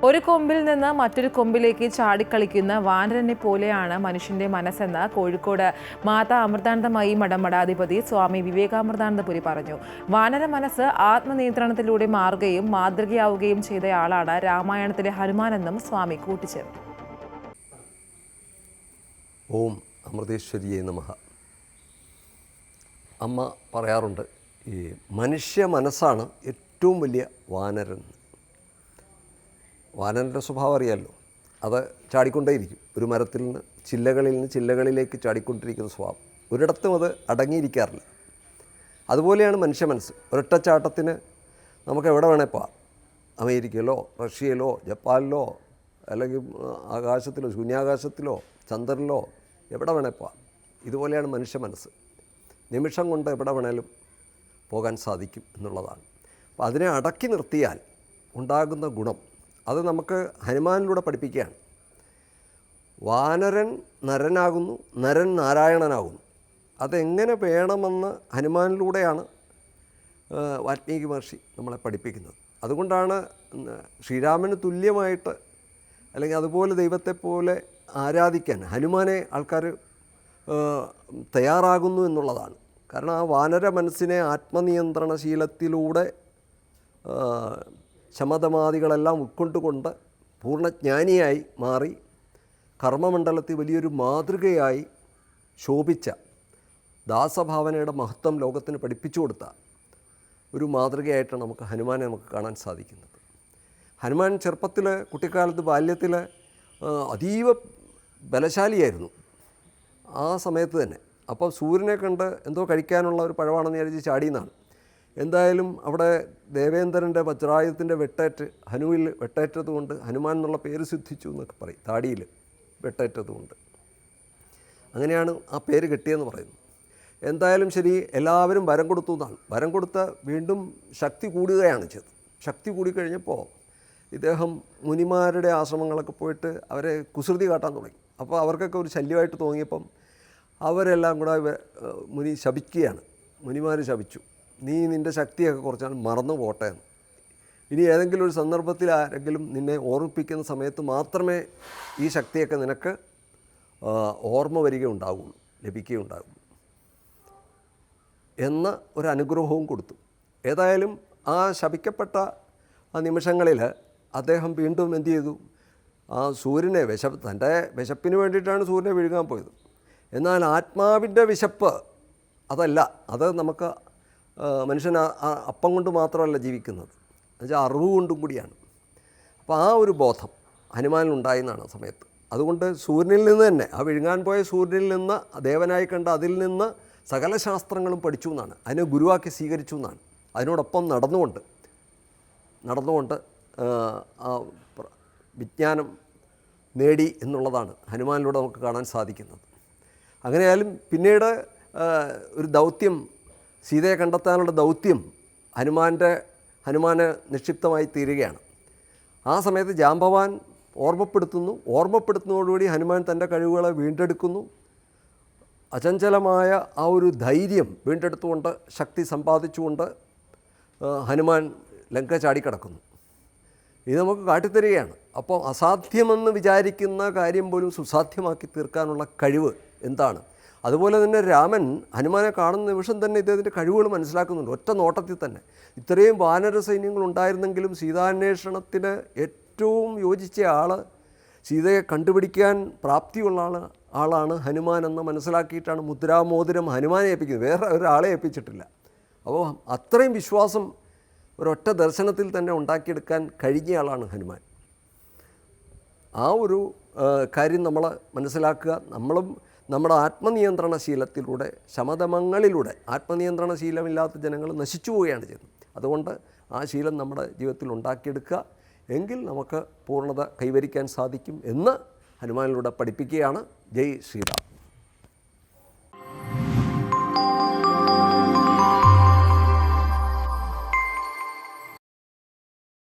ഒരു കൊമ്പിൽ നിന്ന് മറ്റൊരു കൊമ്പിലേക്ക് ചാടിക്കളിക്കുന്ന വാനരനെ പോലെയാണ് മനുഷ്യന്റെ മനസ്സെന്ന് കോഴിക്കോട് മാതാ അമൃതാനന്ദമയി മഠം മഠാധിപതി സ്വാമി വിവേകാമൃതാനന്ദപുരി പറഞ്ഞു. വാനര മനസ്സ് ആത്മനിയന്ത്രണത്തിലൂടെ മാറുകയും മാതൃകയാവുകയും ചെയ്തയാളാണ് രാമായണത്തിലെ ഹനുമാനെന്നും സ്വാമി കൂട്ടിച്ചേർത്തു. ഓം അമൃതേശ്വരിയെ നമഃ. അമ്മ പറയാറുണ്ട്, ഈ മനുഷ്യ മനസ്സാണ് ഏറ്റവും വലിയ വാനരൻ. വാനരൻ്റെ സ്വഭാവം അറിയാമല്ലോ, അത് ചാടിക്കൊണ്ടേയിരിക്കും. ഒരു മരത്തിൽ നിന്ന് ചില്ലകളിലേക്ക് ചാടിക്കൊണ്ടിരിക്കുന്ന സ്വഭാവം. ഒരിടത്തും അത് അടങ്ങിയിരിക്കാറില്ല. അതുപോലെയാണ് മനുഷ്യ മനസ്സ്. ഒരൊറ്റച്ചാട്ടത്തിന് നമുക്ക് എവിടെ വേണേൽ പോവാം. അമേരിക്കയിലോ റഷ്യയിലോ ജപ്പാനിലോ അല്ലെങ്കിൽ ആകാശത്തിലോ ശൂന്യാകാശത്തിലോ ചന്ദ്രനിലോ എവിടെ വേണേൽ പോവാം. ഇതുപോലെയാണ് മനുഷ്യ മനസ്സ്. നിമിഷം കൊണ്ട് എവിടെ വേണേലും പോകാൻ സാധിക്കും എന്നുള്ളതാണ്. അപ്പോൾ അതിനെ അടക്കി നിർത്തിയാൽ ഉണ്ടാകുന്ന ഗുണം അത് നമുക്ക് ഹനുമാനിലൂടെ പഠിപ്പിക്കുകയാണ്. വാനരൻ നരനാകുന്നു, നരൻ നാരായണനാകുന്നു. അതെങ്ങനെ വേണമെന്ന് ഹനുമാനിലൂടെയാണ് വാൽമീകി മഹർഷി നമ്മളെ പഠിപ്പിക്കുന്നത്. അതുകൊണ്ടാണ് ശ്രീരാമന് തുല്യമായിട്ട് അല്ലെങ്കിൽ അതുപോലെ ദൈവത്തെപ്പോലെ ആരാധിക്കാൻ ഹനുമാനെ ആൾക്കാർ തയ്യാറാകുന്നു എന്നുള്ളതാണ്. കാരണം ആ വാനര മനസ്സിനെ ആത്മനിയന്ത്രണശീലത്തിലൂടെ ശമതമാദികളെല്ലാം ഉൾക്കൊണ്ടുകൊണ്ട് പൂർണ്ണജ്ഞാനിയായി മാറി കർമ്മമണ്ഡലത്തിൽ വലിയൊരു മാതൃകയായി ശോഭിച്ച ദാസഭാവനയുടെ മഹത്വം ലോകത്തിന് പഠിപ്പിച്ചു കൊടുത്ത ഒരു മാതൃകയായിട്ടാണ് നമുക്ക് ഹനുമാനെ കാണാൻ സാധിക്കുന്നത്. ഹനുമാൻ ചെറുപ്പത്തിൽ, കുട്ടിക്കാലത്ത്, ബാല്യത്തിൽ അതീവ ബലശാലിയായിരുന്നു ആ സമയത്ത് തന്നെ. അപ്പോൾ സൂര്യനെ കണ്ട് എന്തോ കഴിക്കാനുള്ള ഒരു പഴമാണെന്ന് വിചാരിച്ച് ചാടിയെന്നാണ്. എന്തായാലും അവിടെ ദേവേന്ദ്രൻ്റെ വജ്രായുധത്തിൻ്റെ വെട്ടേറ്റ് ഹനുവിൽ വെട്ടേറ്റതുകൊണ്ട് ഹനുമാൻ എന്നുള്ള പേര് സിദ്ധിച്ചു എന്നൊക്കെ പറയും. താടിയിൽ വെട്ടേറ്റതുകൊണ്ട് അങ്ങനെയാണ് ആ പേര് കിട്ടിയെന്ന് പറയുന്നു. എന്തായാലും ശരി, എല്ലാവരും വരം കൊടുത്തു എന്നാണ്. വരം കൊടുത്ത വീണ്ടും ശക്തി കൂടുകയാണ് ചെയ്തത്. ശക്തി കൂടിക്കഴിഞ്ഞപ്പോൾ ഇദ്ദേഹം മുനിമാരുടെ ആശ്രമങ്ങളൊക്കെ പോയിട്ട് അവരെ കുസൃതി കാട്ടാൻ തുടങ്ങി. അപ്പോൾ അവർക്കൊക്കെ ഒരു ശല്യമായിട്ട് തോന്നിയപ്പം അവരെല്ലാം കൂടെ മുനി ശപിക്കുകയാണ്. മുനിമാർ ശപിച്ചു, നീ നിൻ്റെ ശക്തിയൊക്കെ കുറച്ചാൽ മറന്നു പോട്ടെ എന്ന്. ഇനി ഏതെങ്കിലും ഒരു സന്ദർഭത്തിൽ ആരെങ്കിലും നിന്നെ ഓർമ്മിപ്പിക്കുന്ന സമയത്ത് മാത്രമേ ഈ ശക്തിയൊക്കെ നിനക്ക് ഓർമ്മ വരികയുണ്ടാവുള്ളൂ, ലഭിക്കുകയുണ്ടാവുള്ളൂ എന്ന ഒരു അനുഗ്രഹവും കൊടുത്തു. ഏതായാലും ആ ശപിക്കപ്പെട്ട ആ നിമിഷങ്ങളിൽ അദ്ദേഹം വീണ്ടും എന്തു ചെയ്തു? ആ സൂര്യനെ തൻ്റെ വിശപ്പിന് വേണ്ടിയിട്ടാണ് സൂര്യനെ വിഴുങ്ങാൻ പോയത്. എന്നാൽ ആത്മാവിൻ്റെ വിശപ്പ് അതല്ല. അത് നമുക്ക് മനുഷ്യൻ അപ്പം കൊണ്ട് മാത്രമല്ല ജീവിക്കുന്നത്, എന്നുവെച്ചാൽ അറിവ് കൊണ്ടും കൂടിയാണ്. അപ്പോൾ ആ ഒരു ബോധം ഹനുമാനിലുണ്ടായി എന്നാണ് ആ സമയത്ത്. അതുകൊണ്ട് സൂര്യനിൽ നിന്ന് തന്നെ, ആ വിഴുങ്ങാൻ പോയ സൂര്യനിൽ നിന്ന് ദേവനായി കണ്ട് അതിൽ നിന്ന് സകല ശാസ്ത്രങ്ങളും പഠിച്ചു എന്നാണ്. അതിനെ ഗുരുവാക്കി സ്വീകരിച്ചു എന്നാണ്. അതിനോടൊപ്പം നടന്നുകൊണ്ട് ആ വിജ്ഞാനം നേടി എന്നുള്ളതാണ് ഹനുമാനിലൂടെ നമുക്ക് കാണാൻ സാധിക്കുന്നത്. അങ്ങനെയായാലും പിന്നീട് ഒരു ദൗത്യം, സീതയെ കണ്ടെത്താനുള്ള ദൗത്യം ഹനുമാന് നിക്ഷിപ്തമായി തീരുകയാണ്. ആ സമയത്ത് ജാംബവാൻ ഓർമ്മപ്പെടുത്തുന്നതോടുകൂടി ഹനുമാൻ തൻ്റെ കഴിവുകളെ വീണ്ടെടുക്കുന്നു. അചഞ്ചലമായ ആ ഒരു ധൈര്യം വീണ്ടെടുത്തുകൊണ്ട്, ശക്തി സമ്പാദിച്ചുകൊണ്ട് ഹനുമാൻ ലങ്ക ചാടിക്കടക്കുന്നു. ഇത് നമുക്ക് കാട്ടിത്തരികയാണ്. അപ്പോൾ അസാധ്യമെന്ന് വിചാരിക്കുന്ന കാര്യം പോലും സുസാധ്യമാക്കി തീർക്കാനുള്ള കഴിവ് എന്താണ്? അതുപോലെ തന്നെ രാമൻ ഹനുമാനെ കാണുന്ന നിമിഷം തന്നെ ഇദ്ദേഹത്തിൻ്റെ കഴിവുകൾ മനസ്സിലാക്കുന്നുണ്ട്. ഒറ്റ നോട്ടത്തിൽ തന്നെ ഇത്രയും വാനര സൈന്യങ്ങൾ ഉണ്ടായിരുന്നെങ്കിലും സീതാന്വേഷണത്തിന് ഏറ്റവും യോജിച്ച ആൾ, സീതയെ കണ്ടുപിടിക്കാൻ പ്രാപ്തിയുള്ള ആളാണ് ഹനുമാൻ എന്ന് മനസ്സിലാക്കിയിട്ടാണ് മുദ്രാമോതിരം ഹനുമാനെ ഏൽപ്പിക്കുന്നത്. വേറെ ഒരാളെ ഏൽപ്പിച്ചിട്ടില്ല. അപ്പോൾ അത്രയും വിശ്വാസം ഒരൊറ്റ ദർശനത്തിൽ തന്നെ ഉണ്ടാക്കിയെടുക്കാൻ കഴിഞ്ഞ ആളാണ് ഹനുമാൻ. ആ ഒരു കാര്യം നമ്മൾ മനസ്സിലാക്കുക. നമ്മളും നമ്മുടെ ആത്മനിയന്ത്രണശീലത്തിലൂടെ, ശമതമങ്ങളിലൂടെ, ആത്മനിയന്ത്രണശീലമില്ലാത്ത ജനങ്ങൾ നശിച്ചു പോവുകയാണ് ചെയ്യുന്നത്. അതുകൊണ്ട് ആ ശീലം നമ്മുടെ ജീവിതത്തിൽ ഉണ്ടാക്കിയെടുക്കുക. എങ്കിൽ നമുക്ക് പൂർണ്ണത കൈവരിക്കാൻ സാധിക്കും എന്ന് ഹനുമാനിലൂടെ പഠിപ്പിക്കുകയാണ്. ജയ് ശ്രീറാം.